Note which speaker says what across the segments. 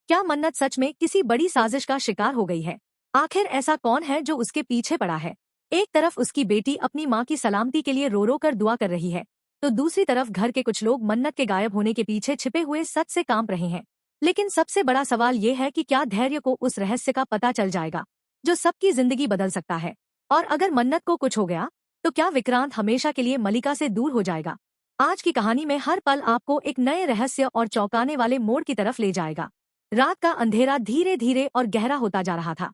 Speaker 1: क्या मन्नत सच में किसी बड़ी साजिश का शिकार हो गई है? आखिर ऐसा कौन है जो उसके पीछे पड़ा है? एक तरफ उसकी बेटी अपनी माँ की सलामती के लिए रो रो कर दुआ कर रही है, तो दूसरी तरफ घर के कुछ लोग मन्नत के गायब होने के पीछे छिपे हुए सच से कांप रहे हैं। लेकिन सबसे बड़ा सवाल ये है कि क्या धैर्य को उस रहस्य का पता चल जाएगा जो सबकी जिंदगी बदल सकता है? और अगर मन्नत को कुछ हो गया, तो क्या विक्रांत हमेशा के लिए मलिका से दूर हो जाएगा? आज की कहानी में हर पल आपको एक नए रहस्य और चौंकाने वाले मोड़ की तरफ ले जाएगा। रात का अंधेरा धीरे धीरे और गहरा होता जा रहा था।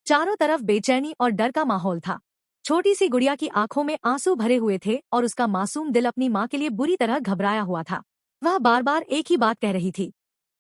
Speaker 1: चारों तरफ बेचैनी और डर का माहौल था। छोटी सी गुड़िया की आंखों में आंसू भरे हुए थे और उसका मासूम दिल अपनी माँ के लिए बुरी तरह घबराया हुआ था। वह बार बार एक ही बात कह रही थी,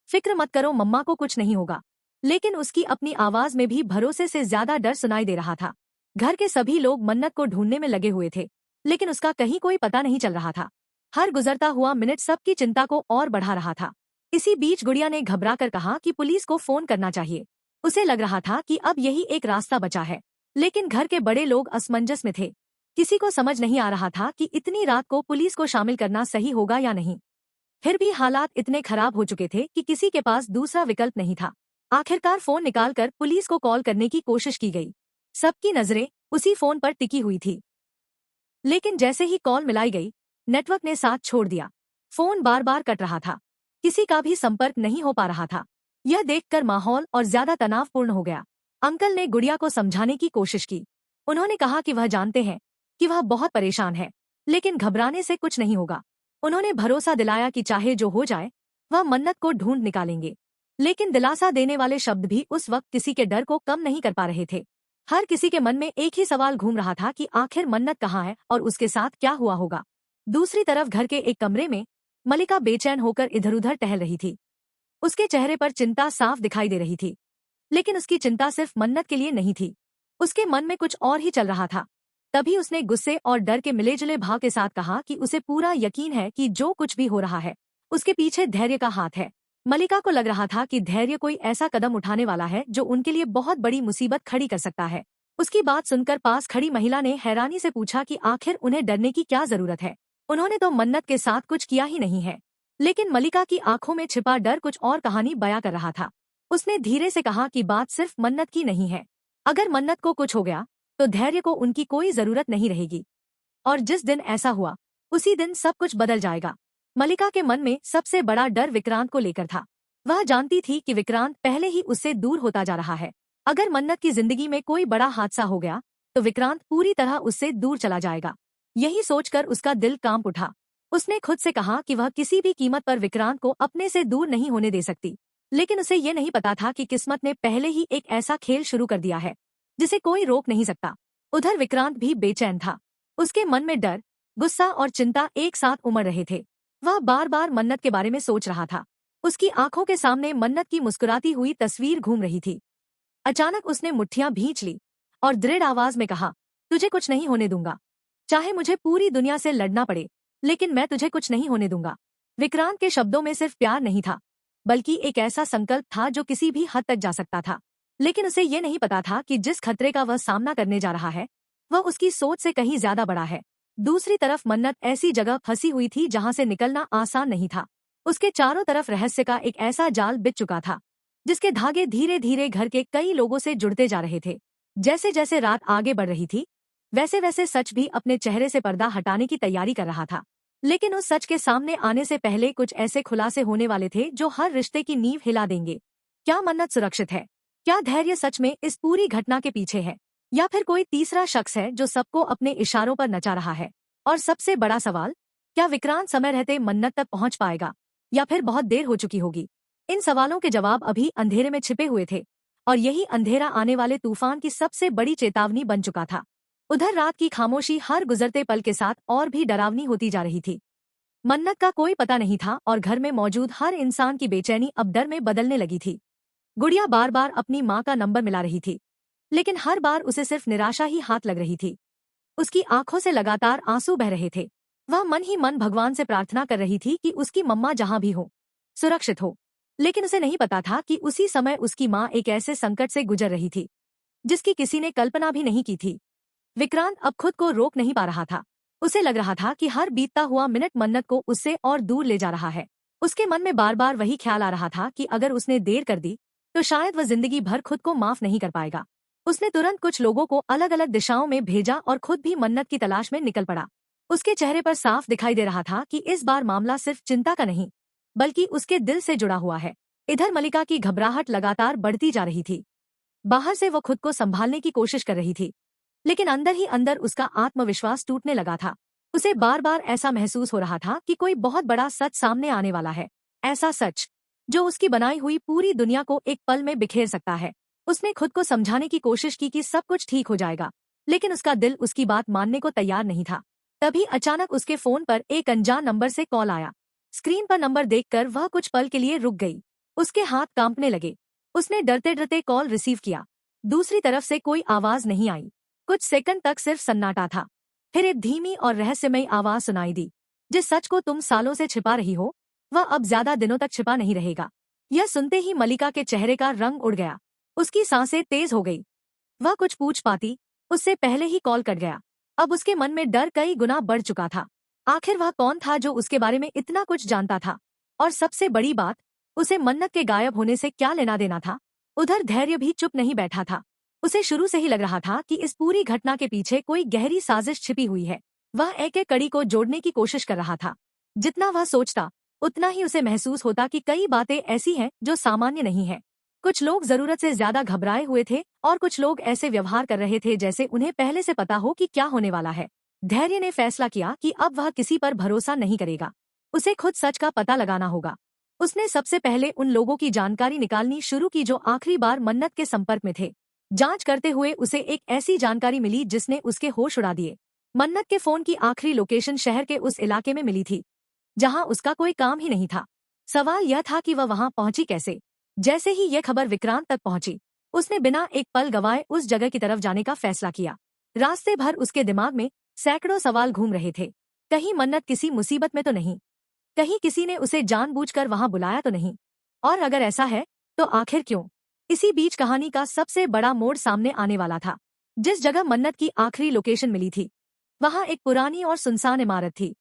Speaker 1: फिक्र मत करो, मम्मा को कुछ नहीं होगा। लेकिन उसकी अपनी आवाज में भी भरोसे से ज्यादा डर सुनाई दे रहा था। घर के सभी लोग मन्नत को ढूंढने में लगे हुए थे, लेकिन उसका कहीं कोई पता नहीं चल रहा था। हर गुजरता हुआ मिनट सबकी चिंता को और बढ़ा रहा था। इसी बीच गुड़िया ने घबरा कर कहा कि पुलिस को फोन करना चाहिए। उसे लग रहा था कि अब यही एक रास्ता बचा है। लेकिन घर के बड़े लोग असमंजस में थे। किसी को समझ नहीं आ रहा था कि इतनी रात को पुलिस को शामिल करना सही होगा या नहीं। फिर भी हालात इतने खराब हो चुके थे कि किसी के पास दूसरा विकल्प नहीं था। आखिरकार फोन निकालकर पुलिस को कॉल करने की कोशिश की गई। सबकी नजरें उसी फोन पर टिकी हुई थी। लेकिन जैसे ही कॉल मिलाई गई, नेटवर्क ने साथ छोड़ दिया। फोन बार बार कट रहा था। किसी का भी संपर्क नहीं हो पा रहा था। यह देखकर माहौल और ज्यादा तनावपूर्ण हो गया। अंकल ने गुड़िया को समझाने की कोशिश की। उन्होंने कहा कि वह जानते हैं कि वह बहुत परेशान है, लेकिन घबराने से कुछ नहीं होगा। उन्होंने भरोसा दिलाया कि चाहे जो हो जाए, वह मन्नत को ढूंढ निकालेंगे। लेकिन दिलासा देने वाले शब्द भी उस वक्त किसी के डर को कम नहीं कर पा रहे थे। हर किसी के मन में एक ही सवाल घूम रहा था कि आखिर मन्नत कहाँ है और उसके साथ क्या हुआ होगा। दूसरी तरफ घर के एक कमरे में मलिका बेचैन होकर इधर उधर टहल रही थी। उसके चेहरे पर चिंता साफ दिखाई दे रही थी। लेकिन उसकी चिंता सिर्फ मन्नत के लिए नहीं थी। उसके मन में कुछ और ही चल रहा था। तभी उसने गुस्से और डर के मिलेजुले भाव के साथ कहा कि उसे पूरा यकीन है कि जो कुछ भी हो रहा है, उसके पीछे धैर्य का हाथ है। मलिका को लग रहा था कि धैर्य कोई ऐसा कदम उठाने वाला है जो उनके लिए बहुत बड़ी मुसीबत खड़ी कर सकता है। उसकी बात सुनकर पास खड़ी महिला ने हैरानी से पूछा कि आखिर उन्हें डरने की क्या जरूरत है? उन्होंने तो मन्नत के साथ कुछ किया ही नहीं है। लेकिन मलिका की आंखों में छिपा डर कुछ और कहानी बयां कर रहा था। उसने धीरे से कहा कि बात सिर्फ मन्नत की नहीं है। अगर मन्नत को कुछ हो गया, तो धैर्य को उनकी कोई जरूरत नहीं रहेगी। और जिस दिन ऐसा हुआ, उसी दिन सब कुछ बदल जाएगा। मलिका के मन में सबसे बड़ा डर विक्रांत को लेकर था। वह जानती थी कि विक्रांत पहले ही उससे दूर होता जा रहा है। अगर मन्नत की जिंदगी में कोई बड़ा हादसा हो गया, तो विक्रांत पूरी तरह उससे दूर चला जाएगा। यही सोचकर उसका दिल कांप उठा। उसने खुद से कहा कि वह किसी भी कीमत पर विक्रांत को अपने से दूर नहीं होने दे सकती। लेकिन उसे ये नहीं पता था कि किस्मत ने पहले ही एक ऐसा खेल शुरू कर दिया है जिसे कोई रोक नहीं सकता। उधर विक्रांत भी बेचैन था। उसके मन में डर, गुस्सा और चिंता एक साथ उमड़ रहे थे। वह बार बार मन्नत के बारे में सोच रहा था। उसकी आंखों के सामने मन्नत की मुस्कुराती हुई तस्वीर घूम रही थी। अचानक उसने मुट्ठियां भींच ली और दृढ़ आवाज में कहा, तुझे कुछ नहीं होने दूंगा। चाहे मुझे पूरी दुनिया से लड़ना पड़े, लेकिन मैं तुझे कुछ नहीं होने दूंगा। विक्रांत के शब्दों में सिर्फ प्यार नहीं था, बल्कि एक ऐसा संकल्प था जो किसी भी हद तक जा सकता था। लेकिन उसे ये नहीं पता था कि जिस खतरे का वह सामना करने जा रहा है, वह उसकी सोच से कहीं ज्यादा बड़ा है। दूसरी तरफ मन्नत ऐसी जगह फंसी हुई थी जहां से निकलना आसान नहीं था। उसके चारों तरफ रहस्य का एक ऐसा जाल बिछ चुका था, जिसके धागे धीरे धीरे घर के कई लोगों से जुड़ते जा रहे थे। जैसे जैसे रात आगे बढ़ रही थी, वैसे वैसे सच भी अपने चेहरे से पर्दा हटाने की तैयारी कर रहा था। लेकिन उस सच के सामने आने से पहले कुछ ऐसे खुलासे होने वाले थे जो हर रिश्ते की नींव हिला देंगे। क्या मन्नत सुरक्षित है? क्या धैर्य सच में इस पूरी घटना के पीछे है, या फिर कोई तीसरा शख्स है जो सबको अपने इशारों पर नचा रहा है? और सबसे बड़ा सवाल, क्या विक्रांत समय रहते मन्नत तक पहुंच पाएगा, या फिर बहुत देर हो चुकी होगी? इन सवालों के जवाब अभी अंधेरे में छिपे हुए थे, और यही अंधेरा आने वाले तूफान की सबसे बड़ी चेतावनी बन चुका था। उधर रात की खामोशी हर गुजरते पल के साथ और भी डरावनी होती जा रही थी। मन्नत का कोई पता नहीं था और घर में मौजूद हर इंसान की बेचैनी अब डर में बदलने लगी थी। गुड़िया बार बार अपनी माँ का नंबर मिला रही थी, लेकिन हर बार उसे सिर्फ निराशा ही हाथ लग रही थी। उसकी आंखों से लगातार आंसू बह रहे थे। वह मन ही मन भगवान से प्रार्थना कर रही थी कि उसकी मम्मा जहां भी हो, सुरक्षित हो। लेकिन उसे नहीं पता था कि उसी समय उसकी माँ एक ऐसे संकट से गुजर रही थी जिसकी किसी ने कल्पना भी नहीं की थी। विक्रांत अब खुद को रोक नहीं पा रहा था। उसे लग रहा था कि हर बीतता हुआ मिनट मन्नत को उससे और दूर ले जा रहा है। उसके मन में बार बार वही ख्याल आ रहा था कि अगर उसने देर कर दी, तो शायद वह जिंदगी भर खुद को माफ नहीं कर पाएगा। उसने तुरंत कुछ लोगों को अलग अलग दिशाओं में भेजा और खुद भी मन्नत की तलाश में निकल पड़ा। उसके चेहरे पर साफ दिखाई दे रहा था कि इस बार मामला सिर्फ चिंता का नहीं, बल्कि उसके दिल से जुड़ा हुआ है। इधर मलिका की घबराहट लगातार बढ़ती जा रही थी। बाहर से वो खुद को संभालने की कोशिश कर रही थी, लेकिन अंदर ही अंदर उसका आत्मविश्वास टूटने लगा था। उसे बार बार ऐसा महसूस हो रहा था कि कोई बहुत बड़ा सच सामने आने वाला है, ऐसा सच जो उसकी बनाई हुई पूरी दुनिया को एक पल में बिखेर सकता है। उसने खुद को समझाने की कोशिश की कि सब कुछ ठीक हो जाएगा, लेकिन उसका दिल उसकी बात मानने को तैयार नहीं था। तभी अचानक उसके फोन पर एक अनजान नंबर से कॉल आया। स्क्रीन पर नंबर देखकर वह कुछ पल के लिए रुक गई। उसके हाथ कांपने लगे। उसने डरते डरते कॉल रिसीव किया। दूसरी तरफ से कोई आवाज नहीं आई। कुछ सेकंड तक सिर्फ सन्नाटा था। फिर एक धीमी और रहस्यमयी आवाज सुनाई दी, जिस सच को तुम सालों से छिपा रही हो वह अब ज्यादा दिनों तक छिपा नहीं रहेगा। यह सुनते ही मलिका के चेहरे का रंग उड़ गया। उसकी सांसें तेज हो गई। वह कुछ पूछ पाती, उससे पहले ही कॉल कट गया। अब उसके मन में डर कई गुना बढ़ चुका था। आखिर वह कौन था जो उसके बारे में इतना कुछ जानता था? और सबसे बड़ी बात, उसे मन्नत के गायब होने से क्या लेना देना था? उधर धैर्य भी चुप नहीं बैठा था। उसे शुरू से ही लग रहा था कि इस पूरी घटना के पीछे कोई गहरी साजिश छिपी हुई है। वह एक एक कड़ी को जोड़ने की कोशिश कर रहा था। जितना वह सोचता, उतना ही उसे महसूस होता कि कई बातें ऐसी हैं जो सामान्य नहीं है। कुछ लोग जरूरत से ज्यादा घबराए हुए थे और कुछ लोग ऐसे व्यवहार कर रहे थे जैसे उन्हें पहले से पता हो कि क्या होने वाला है। धैर्य ने फैसला किया कि अब वह किसी पर भरोसा नहीं करेगा। उसे खुद सच का पता लगाना होगा। उसने सबसे पहले उन लोगों की जानकारी निकालनी शुरू की जो आखिरी बार मन्नत के संपर्क में थे। जांच करते हुए उसे एक ऐसी जानकारी मिली जिसने उसके होश उड़ा दिए। मन्नत के फोन की आखिरी लोकेशन शहर के उस इलाके में मिली थी जहां उसका कोई काम ही नहीं था। सवाल यह था कि वह वहां पहुंची कैसे। जैसे ही यह खबर विक्रांत तक पहुंची, उसने बिना एक पल गवाए उस जगह की तरफ जाने का फैसला किया। रास्ते भर उसके दिमाग में सैकड़ों सवाल घूम रहे थे। कहीं मन्नत किसी मुसीबत में तो नहीं, कहीं किसी ने उसे जानबूझकर वहां बुलाया तो नहीं, और अगर ऐसा है तो आखिर क्यों? इसी बीच कहानी का सबसे बड़ा मोड़ सामने आने वाला था। जिस जगह मन्नत की आखिरी लोकेशन मिली थी, वहां एक पुरानी और सुनसान इमारत थी।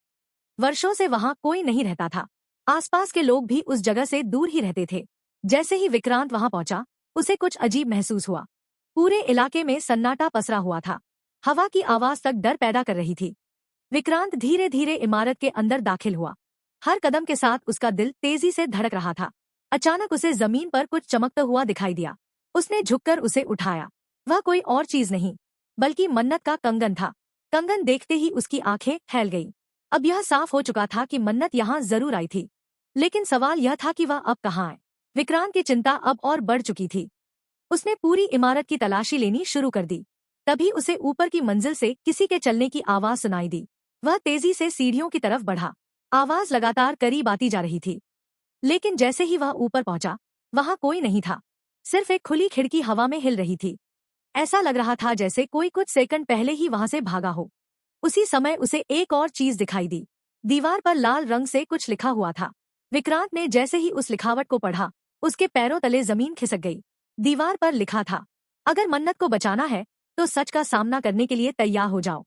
Speaker 1: वर्षों से वहां कोई नहीं रहता था। आसपास के लोग भी उस जगह से दूर ही रहते थे। जैसे ही विक्रांत वहां पहुंचा, उसे कुछ अजीब महसूस हुआ। पूरे इलाके में सन्नाटा पसरा हुआ था। हवा की आवाज तक डर पैदा कर रही थी। विक्रांत धीरे धीरे इमारत के अंदर दाखिल हुआ। हर कदम के साथ उसका दिल तेजी से धड़क रहा था। अचानक उसे जमीन पर कुछ चमकता हुआ दिखाई दिया। उसने झुककर उसे उठाया। वह कोई और चीज नहीं, बल्कि मन्नत का कंगन था। कंगन देखते ही उसकी आंखें फैल गईं। अब यह साफ हो चुका था कि मन्नत यहाँ जरूर आई थी, लेकिन सवाल यह था कि वह अब कहाँ है। विक्रांत की चिंता अब और बढ़ चुकी थी। उसने पूरी इमारत की तलाशी लेनी शुरू कर दी। तभी उसे ऊपर की मंजिल से किसी के चलने की आवाज सुनाई दी। वह तेजी से सीढ़ियों की तरफ बढ़ा। आवाज लगातार करीब आती जा रही थी, लेकिन जैसे ही वह ऊपर पहुंचा, वहां कोई नहीं था। सिर्फ एक खुली खिड़की हवा में हिल रही थी। ऐसा लग रहा था जैसे कोई कुछ सेकंड पहले ही वहां से भागा हो। उसी समय उसे एक और चीज दिखाई दी। दीवार पर लाल रंग से कुछ लिखा हुआ था। विक्रांत ने जैसे ही उस लिखावट को पढ़ा, उसके पैरों तले जमीन खिसक गई। दीवार पर लिखा था, अगर मन्नत को बचाना है तो सच का सामना करने के लिए तैयार हो जाओ।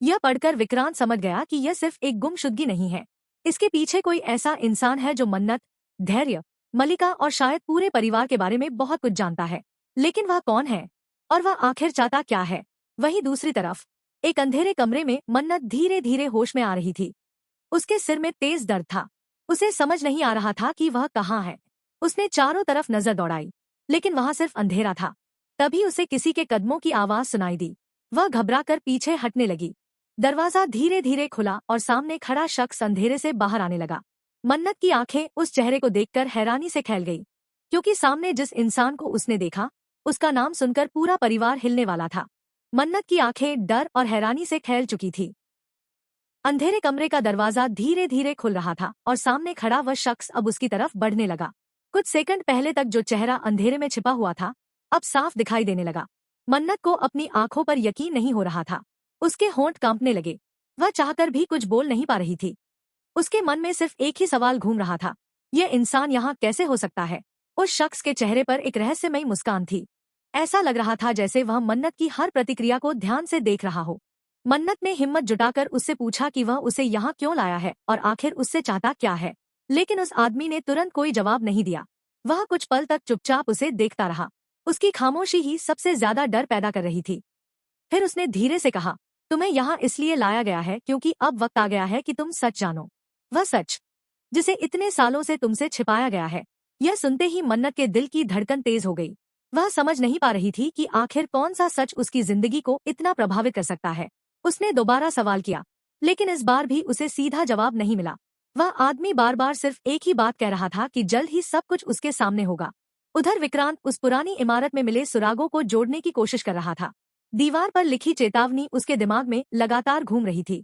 Speaker 1: यह पढ़कर विक्रांत समझ गया कि यह सिर्फ एक गुमशुदगी नहीं है। इसके पीछे कोई ऐसा इंसान है जो मन्नत, धैर्य, मलिका और शायद पूरे परिवार के बारे में बहुत कुछ जानता है। लेकिन वह कौन है और वह आखिर चाहता क्या है? वहीं दूसरी तरफ एक अंधेरे कमरे में मन्नत धीरे धीरे होश में आ रही थी। उसके सिर में तेज दर्द था। उसे समझ नहीं आ रहा था कि वह कहाँ है। उसने चारों तरफ नजर दौड़ाई, लेकिन वहां सिर्फ अंधेरा था। तभी उसे किसी के कदमों की आवाज सुनाई दी। वह घबराकर पीछे हटने लगी। दरवाजा धीरे धीरे खुला और सामने खड़ा शख्स अंधेरे से बाहर आने लगा। मन्नत की आंखें उस चेहरे को देखकर हैरानी से फैल गई, क्योंकि सामने जिस इंसान को उसने देखा, उसका नाम सुनकर पूरा परिवार हिलने वाला था। मन्नत की आंखें डर और हैरानी से फैल चुकी थी। अंधेरे कमरे का दरवाजा धीरे धीरे खुल रहा था और सामने खड़ा वह शख्स अब उसकी तरफ बढ़ने लगा। कुछ सेकंड पहले तक जो चेहरा अंधेरे में छिपा हुआ था, अब साफ दिखाई देने लगा। मन्नत को अपनी आंखों पर यकीन नहीं हो रहा था। उसके होंठ कांपने लगे। वह चाहकर भी कुछ बोल नहीं पा रही थी। उसके मन में सिर्फ एक ही सवाल घूम रहा था, यह इंसान यहाँ कैसे हो सकता है? उस शख्स के चेहरे पर एक रहस्यमयी मुस्कान थी। ऐसा लग रहा था जैसे वह मन्नत की हर प्रतिक्रिया को ध्यान से देख रहा हो। मन्नत ने हिम्मत जुटाकर उससे पूछा कि वह उसे यहाँ क्यों लाया है और आखिर उससे चाहता क्या है। लेकिन उस आदमी ने तुरंत कोई जवाब नहीं दिया। वह कुछ पल तक चुपचाप उसे देखता रहा। उसकी खामोशी ही सबसे ज्यादा डर पैदा कर रही थी। फिर उसने धीरे से कहा, तुम्हें यहाँ इसलिए लाया गया है क्योंकि अब वक्त आ गया है कि तुम सच जानो। वह सच जिसे इतने सालों से तुमसे छिपाया गया है। यह सुनते ही मन्नत के दिल की धड़कन तेज हो गई। वह समझ नहीं पा रही थी कि आखिर कौन सा सच उसकी जिंदगी को इतना प्रभावित कर सकता है। उसने दोबारा सवाल किया, लेकिन इस बार भी उसे सीधा जवाब नहीं मिला। वह आदमी बार बार सिर्फ एक ही बात कह रहा था कि जल्द ही सब कुछ उसके सामने होगा। उधर विक्रांत उस पुरानी इमारत में मिले सुरागों को जोड़ने की कोशिश कर रहा था। दीवार पर लिखी चेतावनी उसके दिमाग में लगातार घूम रही थी।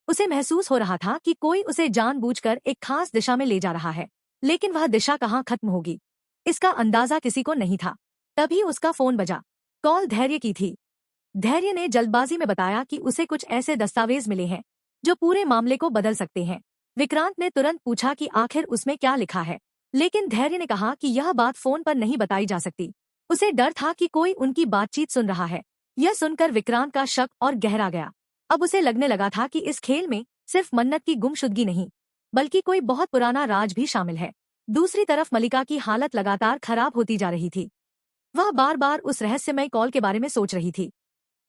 Speaker 1: उसे महसूस हो रहा था कि कोई उसे जानबूझकर एक खास दिशा में ले जा रहा है, लेकिन वह दिशा कहाँ खत्म होगी, इसका अंदाजा किसी को नहीं था। तभी उसका फोन बजा। कॉल धैर्य की थी। धैर्य ने जल्दबाजी में बताया कि उसे कुछ ऐसे दस्तावेज मिले हैं जो पूरे मामले को बदल सकते हैं। विक्रांत ने तुरंत पूछा कि आखिर उसमें क्या लिखा है, लेकिन धैर्य ने कहा कि यह बात फोन पर नहीं बताई जा सकती। उसे डर था कि कोई उनकी बातचीत सुन रहा है। यह सुनकर विक्रांत का शक और गहरा गया। अब उसे लगने लगा था कि इस खेल में सिर्फ मन्नत की गुमशुदगी नहीं, बल्कि कोई बहुत पुराना राज भी शामिल है। दूसरी तरफ मलिका की हालत लगातार खराब होती जा रही थी। वह बार बार उस रहस्यमय कॉल के बारे में सोच रही थी।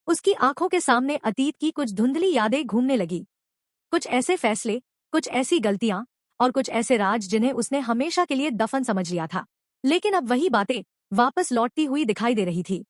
Speaker 1: उसकी आंखों के सामने अतीत की कुछ धुंधली यादें घूमने लगी। कुछ ऐसे फैसले, कुछ ऐसी गलतियां और कुछ ऐसे राज जिन्हें उसने हमेशा के लिए दफन समझ लिया था। लेकिन अब वही बातें वापस लौटती हुई दिखाई दे रही थी।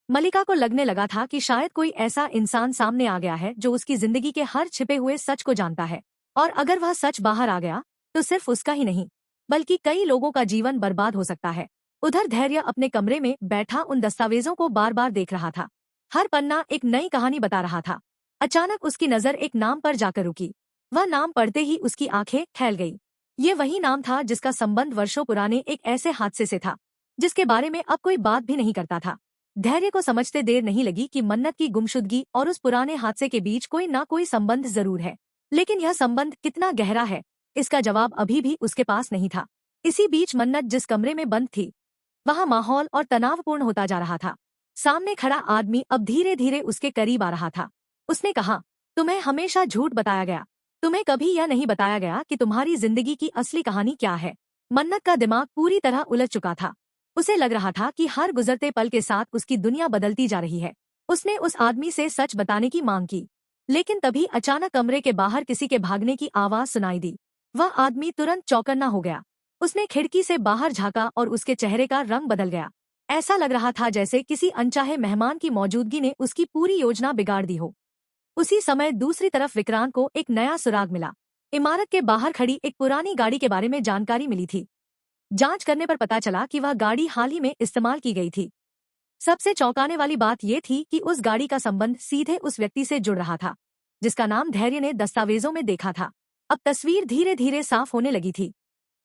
Speaker 1: मलिका को लगने लगा था कि शायद कोई ऐसा इंसान सामने आ गया है जो उसकी जिंदगी के हर छिपे हुए सच को जानता है। और अगर वह सच बाहर आ गया तो सिर्फ उसका ही नहीं, बल्कि कई लोगों का जीवन बर्बाद हो सकता है। उधर धैर्य अपने कमरे में बैठा उन दस्तावेजों को बार बार देख रहा था। हर पन्ना एक नई कहानी बता रहा था। अचानक उसकी नजर एक नाम पर जाकर रुकी। वह नाम पढ़ते ही उसकी आंखें फैल गई। ये वही नाम था जिसका संबंध वर्षों पुराने एक ऐसे हादसे से था जिसके बारे में अब कोई बात भी नहीं करता था। धैर्य को समझते देर नहीं लगी कि मन्नत की गुमशुदगी और उस पुराने हादसे के बीच कोई ना कोई संबंध जरूर है, लेकिन यह संबंध कितना गहरा है, इसका जवाब अभी भी उसके पास नहीं था। इसी बीच मन्नत जिस कमरे में बंद थी, वहाँ माहौल और तनावपूर्ण होता जा रहा था। सामने खड़ा आदमी अब धीरे धीरे उसके करीब आ रहा था। उसने कहा, तुम्हें हमेशा झूठ बताया गया, तुम्हें कभी यह नहीं बताया गया कि तुम्हारी जिंदगी की असली कहानी क्या है। मन्नत का दिमाग पूरी तरह उलझ चुका था। उसे लग रहा था कि हर गुजरते पल के साथ उसकी दुनिया बदलती जा रही है। उसने उस आदमी से सच बताने की मांग की, लेकिन तभी अचानक कमरे के बाहर किसी के भागने की आवाज सुनाई दी। वह आदमी तुरंत चौकन्ना हो गया। उसने खिड़की से बाहर झांका और उसके चेहरे का रंग बदल गया। ऐसा लग रहा था जैसे किसी अनचाहे मेहमान की मौजूदगी ने उसकी पूरी योजना बिगाड़ दी हो। उसी समय दूसरी तरफ विक्रांत को एक नया सुराग मिला। इमारत के बाहर खड़ी एक पुरानी गाड़ी के बारे में जानकारी मिली थी। जांच करने पर पता चला कि वह गाड़ी हाल ही में इस्तेमाल की गई थी। सबसे चौंकाने वाली बात यह थी कि उस गाड़ी का संबंध सीधे उस व्यक्ति से जुड़ रहा था जिसका नाम धैर्य ने दस्तावेजों में देखा था। अब तस्वीर धीरे धीरे साफ होने लगी थी।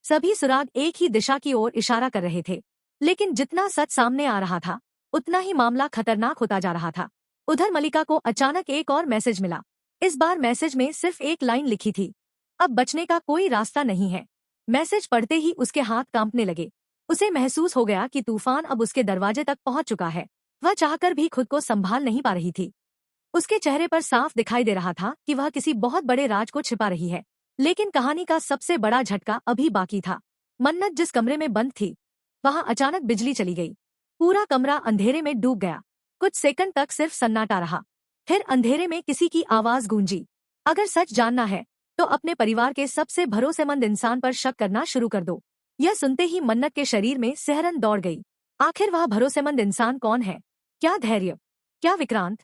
Speaker 1: सभी सुराग एक ही दिशा की ओर इशारा कर रहे थे, लेकिन जितना सच सामने आ रहा था उतना ही मामला खतरनाक होता जा रहा था। उधर मलिका को अचानक एक और मैसेज मिला। इस बार मैसेज में सिर्फ एक लाइन लिखी थी, अब बचने का कोई रास्ता नहीं है। मैसेज पढ़ते ही उसके हाथ कांपने लगे। उसे महसूस हो गया कि तूफान अब उसके दरवाजे तक पहुंच चुका है। वह चाहकर भी खुद को संभाल नहीं पा रही थी। उसके चेहरे पर साफ दिखाई दे रहा था कि वह किसी बहुत बड़े राज को छिपा रही है। लेकिन कहानी का सबसे बड़ा झटका अभी बाकी था। मन्नत जिस कमरे में बंद थी, वहां अचानक बिजली चली गई। पूरा कमरा अंधेरे में डूब गया। कुछ सेकंड तक सिर्फ सन्नाटा रहा। फिर अंधेरे में किसी की आवाज गूंजी, अगर सच जानना है तो अपने परिवार के सबसे भरोसेमंद इंसान पर शक करना शुरू कर दो। यह सुनते ही मन्नत के शरीर में सिहरन दौड़ गई। आखिर वह भरोसेमंद इंसान कौन है? क्या धैर्य? क्या विक्रांत?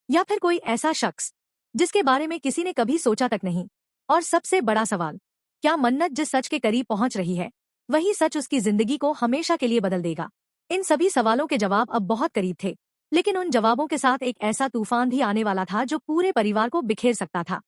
Speaker 1: या फिर कोई ऐसा शख्स जिसके बारे में किसी ने कभी सोचा तक नहीं? और सबसे बड़ा सवाल, क्या मन्नत जिस सच के करीब पहुंच रही है वही सच उसकी जिंदगी को हमेशा के लिए बदल देगा? इन सभी सवालों के जवाब अब बहुत करीब थे, लेकिन उन जवाबों के साथ एक ऐसा तूफान भी आने वाला था जो पूरे परिवार को बिखेर सकता था।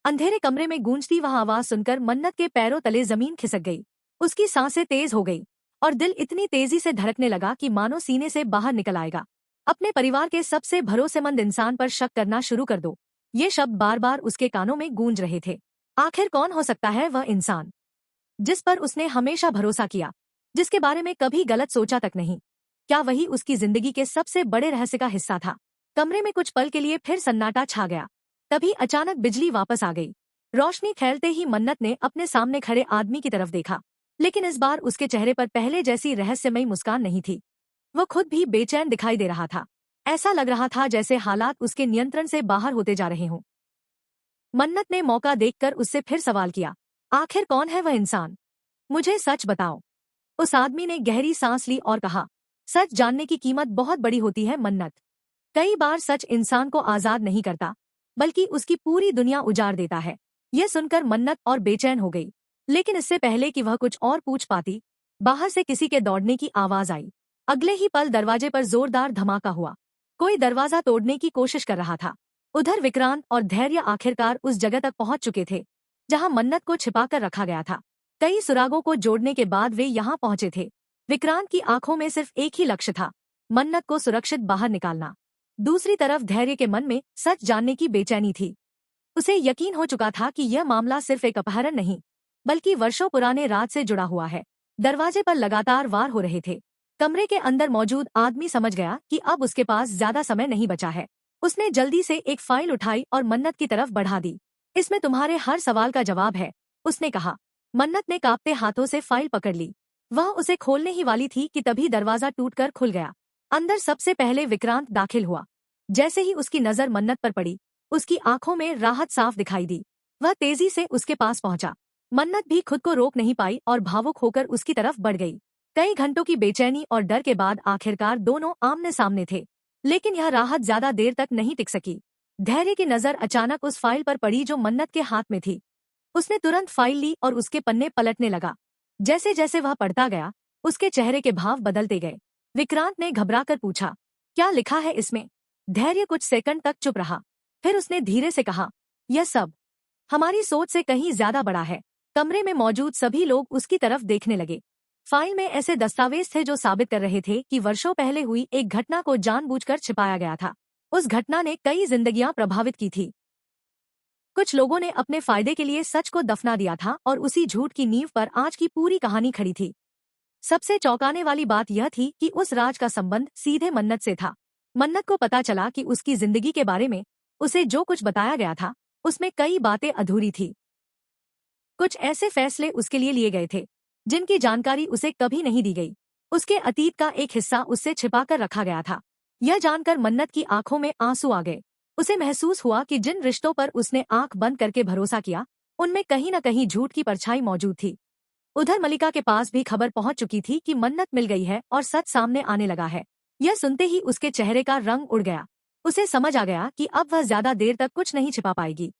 Speaker 1: अंधेरे कमरे में गूंजती वह आवाज सुनकर मन्नत के पैरों तले जमीन खिसक गई। उसकी सांसें तेज हो गई और दिल इतनी तेजी से धड़कने लगा कि मानो सीने से बाहर निकल आएगा। अपने परिवार के सबसे भरोसेमंद इंसान पर शक करना शुरू कर दो, ये शब्द बार बार उसके कानों में गूंज रहे थे। आखिर कौन हो सकता है वह इंसान जिस पर उसने हमेशा भरोसा किया, जिसके बारे में कभी गलत सोचा तक नहीं? क्या वही उसकी जिंदगी के सबसे बड़े रहस्य का हिस्सा था? कमरे में कुछ पल के लिए फिर सन्नाटा छा गया। तभी अचानक बिजली वापस आ गई। रोशनी फैलते ही मन्नत ने अपने सामने खड़े आदमी की तरफ देखा। लेकिन इस बार उसके चेहरे पर पहले जैसी रहस्यमयी मुस्कान नहीं थी। वो खुद भी बेचैन दिखाई दे रहा था। ऐसा लग रहा था जैसे हालात उसके नियंत्रण से बाहर होते जा रहे हों। मन्नत ने मौका देखकर उससे फिर सवाल किया, आखिर कौन है वह इंसान? मुझे सच बताओ। उस आदमी ने गहरी सांस ली और कहा, सच जानने की कीमत बहुत बड़ी होती है मन्नत। कई बार सच इंसान को आजाद नहीं करता, बल्कि उसकी पूरी दुनिया उजाड़ देता है। यह सुनकर मन्नत और बेचैन हो गई। लेकिन इससे पहले कि वह कुछ और पूछ पाती, बाहर से किसी के दौड़ने की आवाज आई। अगले ही पल दरवाजे पर जोरदार धमाका हुआ। कोई दरवाजा तोड़ने की कोशिश कर रहा था। उधर विक्रांत और धैर्य आखिरकार उस जगह तक पहुंच चुके थे जहां मन्नत को छिपाकर रखा गया था। कई सुरागों को जोड़ने के बाद वे यहां पहुंचे थे। विक्रांत की आंखों में सिर्फ एक ही लक्ष्य था, मन्नत को सुरक्षित बाहर निकालना। दूसरी तरफ धैर्य के मन में सच जानने की बेचैनी थी। उसे यकीन हो चुका था कि यह मामला सिर्फ एक अपहरण नहीं, बल्कि वर्षों पुराने राज से जुड़ा हुआ है। दरवाजे पर लगातार वार हो रहे थे। कमरे के अंदर मौजूद आदमी समझ गया कि अब उसके पास ज्यादा समय नहीं बचा है। उसने जल्दी से एक फाइल उठाई और मन्नत की तरफ बढ़ा दी। इसमें तुम्हारे हर सवाल का जवाब है, उसने कहा। मन्नत ने कांपते हाथों से फाइल पकड़ ली। वह उसे खोलने ही वाली थी कि तभी दरवाजा टूटकर खुल गया। अंदर सबसे पहले विक्रांत दाखिल हुआ। जैसे ही उसकी नजर मन्नत पर पड़ी, उसकी आंखों में राहत साफ दिखाई दी। वह तेजी से उसके पास पहुंचा। मन्नत भी खुद को रोक नहीं पाई और भावुक होकर उसकी तरफ बढ़ गई। कई घंटों की बेचैनी और डर के बाद आखिरकार दोनों आमने सामने थे। लेकिन यह राहत ज्यादा देर तक नहीं टिक सकी। धैर्य की नजर अचानक उस फाइल पर पड़ी जो मन्नत के हाथ में थी। उसने तुरंत फाइल ली और उसके पन्ने पलटने लगा। जैसे जैसे वह पढ़ता गया, उसके चेहरे के भाव बदलते गए। विक्रांत ने घबराकर पूछा, क्या लिखा है इसमें? धैर्य कुछ सेकंड तक चुप रहा। फिर उसने धीरे से कहा, यह सब हमारी सोच से कहीं ज्यादा बड़ा है। कमरे में मौजूद सभी लोग उसकी तरफ देखने लगे। फाइल में ऐसे दस्तावेज थे जो साबित कर रहे थे कि वर्षों पहले हुई एक घटना को जानबूझकर छिपाया गया था। उस घटना ने कई जिंदगियां प्रभावित की थी। कुछ लोगों ने अपने फायदे के लिए सच को दफना दिया था और उसी झूठ की नींव पर आज की पूरी कहानी खड़ी थी। सबसे चौंकाने वाली बात यह थी कि उस राज का संबंध सीधे मन्नत से था। मन्नत को पता चला कि उसकी जिंदगी के बारे में उसे जो कुछ बताया गया था, उसमें कई बातें अधूरी थी। कुछ ऐसे फैसले उसके लिए गए थे जिनकी जानकारी उसे कभी नहीं दी गई। उसके अतीत का एक हिस्सा उससे छिपाकर रखा गया था। यह जानकर मन्नत की आंखों में आंसू आ गए। उसे महसूस हुआ कि जिन रिश्तों पर उसने आंख बंद करके भरोसा किया, उनमें कहीं न कहीं झूठ की परछाई मौजूद थी। उधर मलिका के पास भी खबर पहुंच चुकी थी कि मन्नत मिल गई है और सच सामने आने लगा है। यह सुनते ही उसके चेहरे का रंग उड़ गया। उसे समझ आ गया कि अब वह ज्यादा देर तक कुछ नहीं छिपा पाएगी।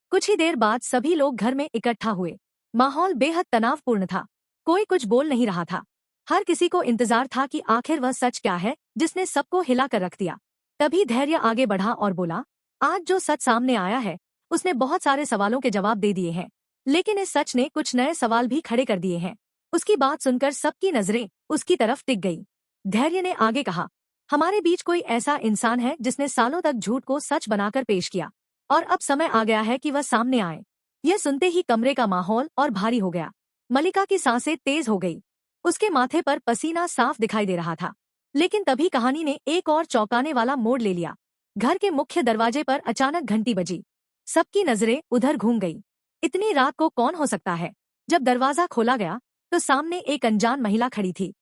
Speaker 1: कुछ ही देर बाद सभी लोग घर में इकट्ठा हुए। माहौल बेहद तनावपूर्ण था। कोई कुछ बोल नहीं रहा था। हर किसी को इंतजार था कि आखिर वह सच क्या है जिसने सबको हिला कर रख दिया। तभी धैर्य आगे बढ़ा और बोला, आज जो सच सामने आया है, उसने बहुत सारे सवालों के जवाब दे दिए हैं, लेकिन इस सच ने कुछ नए सवाल भी खड़े कर दिए हैं। उसकी बात सुनकर सबकी नजरें उसकी तरफ टिक गई। धैर्य ने आगे कहा, हमारे बीच कोई ऐसा इंसान है जिसने सालों तक झूठ को सच बनाकर पेश किया, और अब समय आ गया है कि वह सामने आए। यह सुनते ही कमरे का माहौल और भारी हो गया। मलिका की सांसें तेज हो गई। उसके माथे पर पसीना साफ दिखाई दे रहा था। लेकिन तभी कहानी ने एक और चौंकाने वाला मोड़ ले लिया। घर के मुख्य दरवाजे पर अचानक घंटी बजी। सबकी नजरें उधर घूम गई। इतनी रात को कौन हो सकता है? जब दरवाजा खोला गया तो सामने एक अनजान महिला खड़ी थी।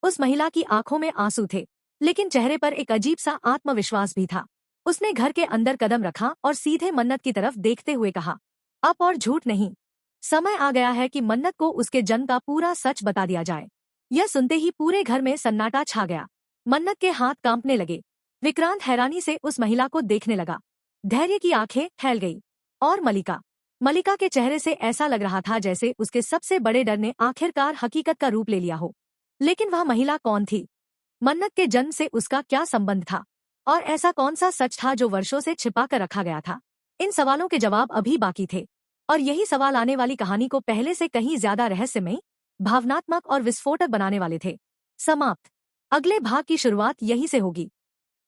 Speaker 1: उस महिला की आंखों में आंसू थे, लेकिन चेहरे पर एक अजीब सा आत्मविश्वास भी था। उसने घर के अंदर कदम रखा और सीधे मन्नत की तरफ देखते हुए कहा, अब और झूठ नहीं, समय आ गया है कि मन्नत को उसके जन्म का पूरा सच बता दिया जाए। यह सुनते ही पूरे घर में सन्नाटा छा गया। मन्नत के हाथ कांपने लगे। विक्रांत हैरानी से उस महिला को देखने लगा। धैर्य की आंखें फैल गई। और मलिका के चेहरे से ऐसा लग रहा था जैसे उसके सबसे बड़े डर ने आखिरकार हकीकत का रूप ले लिया हो। लेकिन वह महिला कौन थी? मन्नत के जन्म से उसका क्या संबंध था? और ऐसा कौन सा सच था जो वर्षों से छिपा कर रखा गया था? इन सवालों के जवाब अभी बाकी थे, और यही सवाल आने वाली कहानी को पहले से कहीं ज्यादा रहस्यमयी, भावनात्मक और विस्फोटक बनाने वाले थे। समाप्त। अगले भाग की शुरुआत यहीं से होगी।